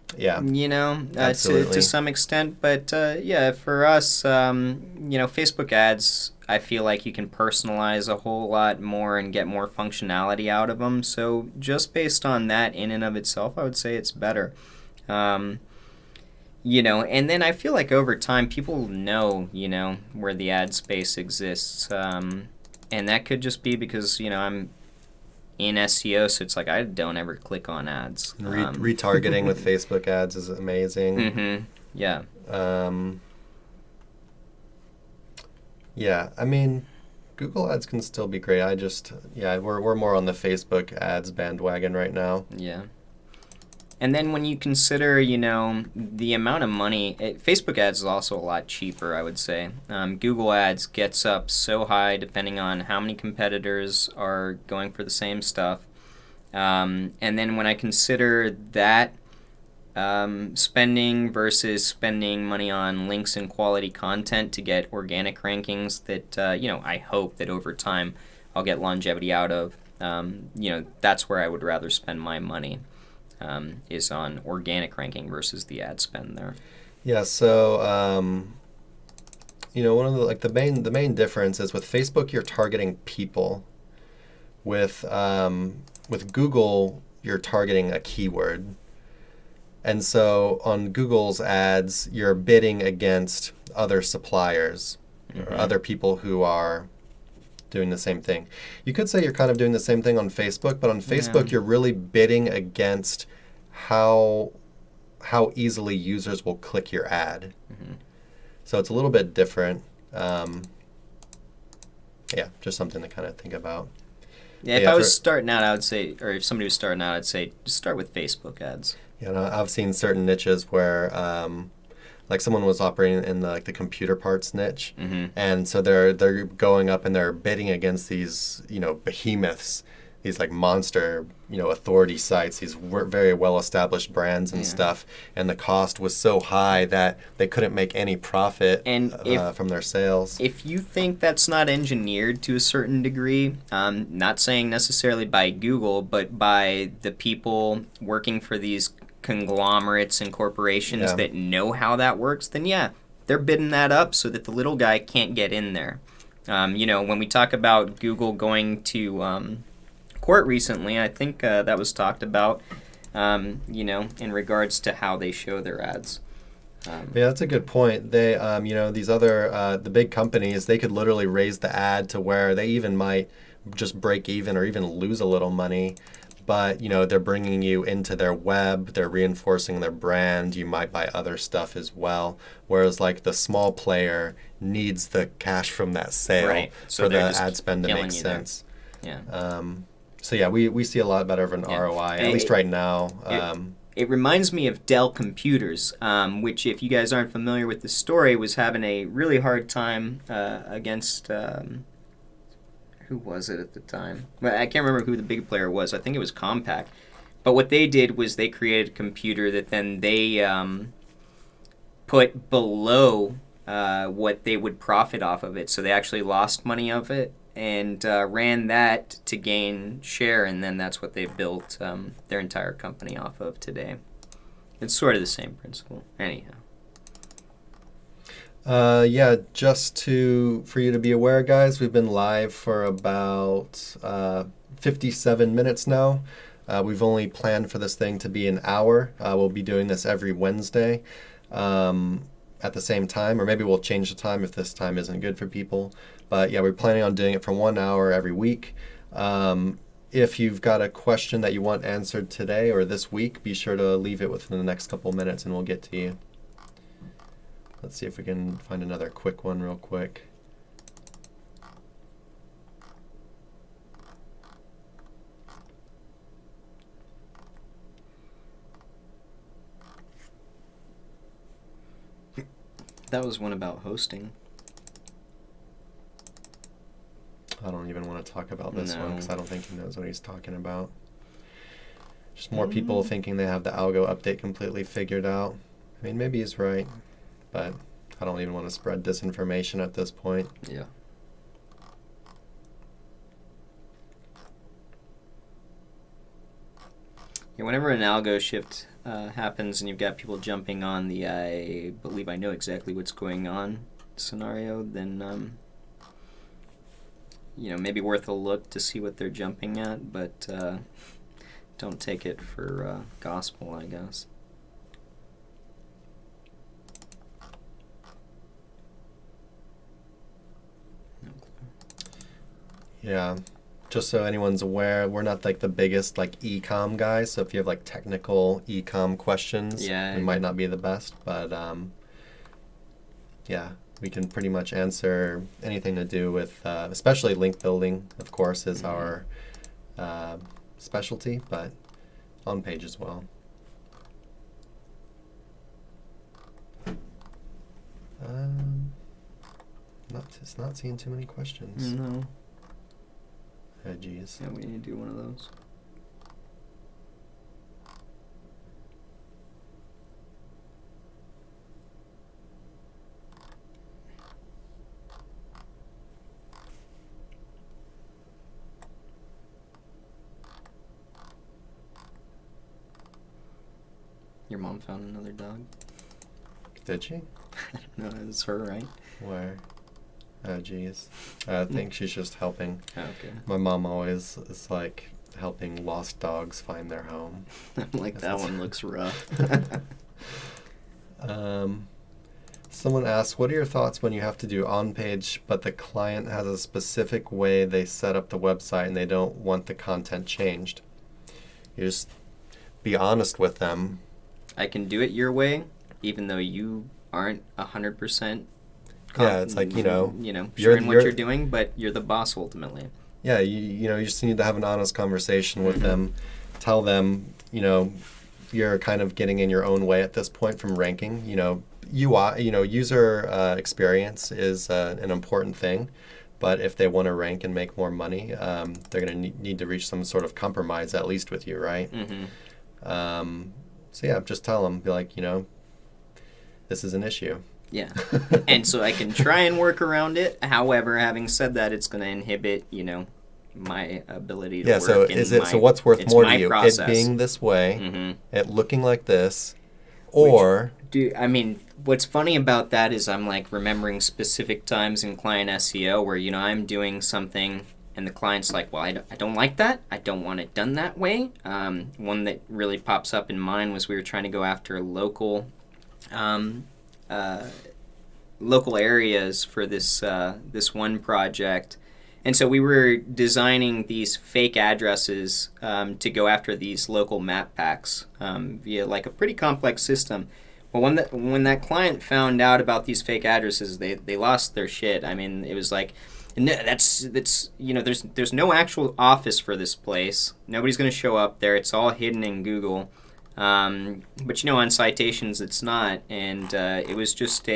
To some extent. But for us, Facebook ads, I feel like you can personalize a whole lot more and get more functionality out of them. So just based on that in and of itself, I would say it's better. And then I feel like over time people know, where the ad space exists. And that could just be because, I'm in SEO, so it's like I don't ever click on ads. Retargeting with Facebook ads is amazing. Mm-hmm. Yeah. Google ads can still be great. We're more on the Facebook ads bandwagon right now. Yeah. And then when you consider, the amount of money, Facebook ads is also a lot cheaper, I would say. Google ads gets up so high depending on how many competitors are going for the same stuff. And then when I consider that spending versus spending money on links and quality content to get organic rankings that, I hope that over time I'll get longevity out of, that's where I would rather spend my money. Is on organic ranking versus the ad spend there. Yeah, so one of the main difference is with Facebook you're targeting people. With Google you're targeting a keyword. And so on Google's ads you're bidding against other suppliers or other people who are doing the same thing. You could say you're kind of doing the same thing on Facebook, but on Facebook you're really bidding against how easily users will click your ad. So it's a little bit different. Just something to kind of think about. Yeah, if I was starting out, I would say, or if somebody was starting out, I'd say just start with Facebook ads. Yeah, and I've seen certain niches where someone was operating in the computer parts niche, and so they're going up and they're bidding against these behemoths, these like monster, authority sites, these very well-established brands and stuff, and the cost was so high that they couldn't make any profit from their sales. If you think that's not engineered to a certain degree, not saying necessarily by Google, but by the people working for these conglomerates and corporations that know how that works, then they're bidding that up so that the little guy can't get in there. When we talk about Google going to court recently, I think that was talked about, in regards to how they show their ads. That's a good point. They, these other, the big companies, they could literally raise the ad to where they even might just break even or even lose a little money. But, they're bringing you into their web, they're reinforcing their brand, you might buy other stuff as well. Whereas, like, the small player needs the cash from that sale for the ad spend to make sense. Yeah. We see a lot better of an ROI, at least right now. It reminds me of Dell Computers, which, if you guys aren't familiar with the story, was having a really hard time against... who was it at the time? Well, I can't remember who the big player was. I think it was Compaq. But what they did was they created a computer that then they put below what they would profit off of it. So they actually lost money of it and ran that to gain share, and then that's what they built their entire company off of today. It's sort of the same principle. Anyhow. Just for you to be aware, guys, we've been live for about 57 minutes now. We've only planned for this thing to be an hour. We'll be doing this every Wednesday at the same time, or maybe we'll change the time if this time isn't good for people. But we're planning on doing it for 1 hour every week. If you've got a question that you want answered today or this week, be sure to leave it within the next couple minutes and we'll get to you. Let's see if we can find another quick one real quick. That was one about hosting. I don't even want to talk about this one because I don't think he knows what he's talking about. Just more people thinking they have the algo update completely figured out. I mean, maybe he's right. But I don't even want to spread disinformation at this point. Yeah. Whenever an algo shift happens and you've got people jumping on the I believe I know exactly what's going on scenario, then maybe worth a look to see what they're jumping at, but don't take it for gospel, I guess. Yeah, just so anyone's aware, we're not like the biggest like e-com guys. So if you have like technical e-com questions, we might not be the best, but we can pretty much answer anything to do with, especially link building, of course, is our specialty, but on page as well. Not seeing too many questions. No. Oh, geez. Yeah, we need to do one of those. Your mom found another dog? Did she? No, it's her, right? Where? Oh, geez. I think she's just helping. Oh, okay. My mom always is like helping lost dogs find their home. I'm like, that one looks rough. Someone asked, what are your thoughts when you have to do on-page, but the client has a specific way they set up the website and they don't want the content changed? You just be honest with them. I can do it your way, even though you aren't 100%. Yeah, it's like, sure in what you're doing, but you're the boss ultimately. Yeah, you just need to have an honest conversation with them. Tell them, you're kind of getting in your own way at this point from ranking. UI, user experience is an important thing, But if they want to rank and make more money, they're going to need to reach some sort of compromise, at least with you, right? So yeah, just tell them, be like, this is an issue. Yeah. And so I can try and work around it. However, having said that, it's going to inhibit, my ability to work. So what's worth more to you? Process. It being this way, it looking like this, or... What's funny about that is I'm like remembering specific times in client SEO where, I'm doing something and the client's like, well, I don't like that. I don't want it done that way. One that really pops up in mind was we were trying to go after local areas for this one project. And so we were designing these fake addresses to go after these local map packs via like a pretty complex system. But when that client found out about these fake addresses, they lost their shit. It was like, no, that's there's no actual office for this place. Nobody's going to show up there. It's all hidden in Google. But on citations, it's not. And it was just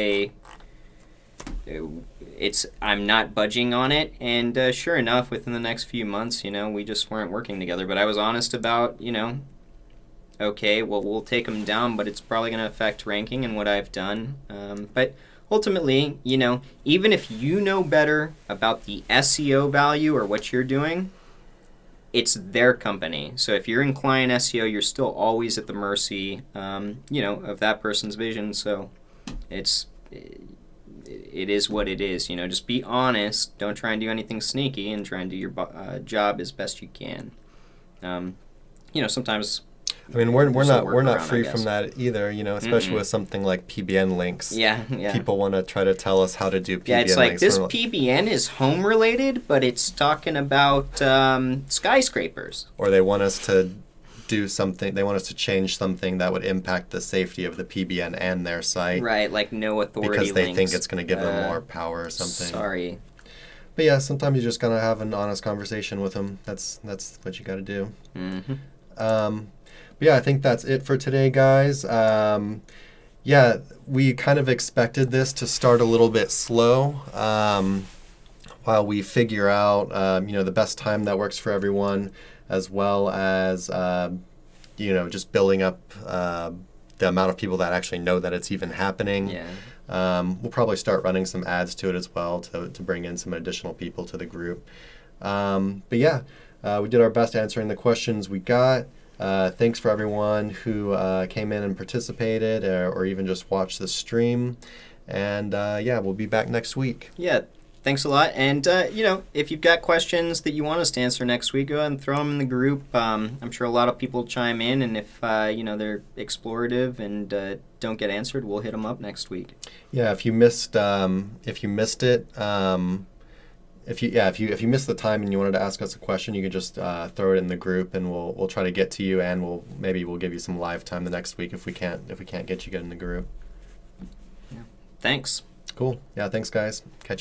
I'm not budging on it. And sure enough, within the next few months, we just weren't working together. But I was honest about, okay, well, we'll take them down, but it's probably going to affect ranking and what I've done. But ultimately, even if you know better about the SEO value or what you're doing, it's their company. So if you're in client SEO, you're still always at the mercy, of that person's vision. So it is what it is. Just be honest. Don't try and do anything sneaky, and try and do your job as best you can. Sometimes. We're not free from that either, especially with something like PBN links. Yeah. People want to try to tell us how to do PBN links. Yeah, it's like this PBN is home related, but it's talking about skyscrapers. Or they want us to do something. They want us to change something that would impact the safety of the PBN and their site. Right, like no authority because they links. think it's going to give them more power or something. Sorry. But yeah, sometimes you just gotta have an honest conversation with them. That's what you got to do. But yeah, I think that's it for today, guys. We kind of expected this to start a little bit slow while we figure out, the best time that works for everyone, as well as, just building up the amount of people that actually know that it's even happening. Yeah. We'll probably start running some ads to it as well to bring in some additional people to the group. We did our best answering the questions we got. Thanks for everyone who came in and participated or even just watched the stream. And we'll be back next week. Yeah, thanks a lot. And, if you've got questions that you want us to answer next week, go ahead and throw them in the group. I'm sure a lot of people chime in. And if, they're explorative and don't get answered, we'll hit them up next week. Yeah, if you missed it, If you missed the time and you wanted to ask us a question, you can just throw it in the group, and we'll try to get to you, and we'll give you some live time the next week if we can't get you in the group. Yeah. Thanks. Cool. Yeah. Thanks, guys. Catch you.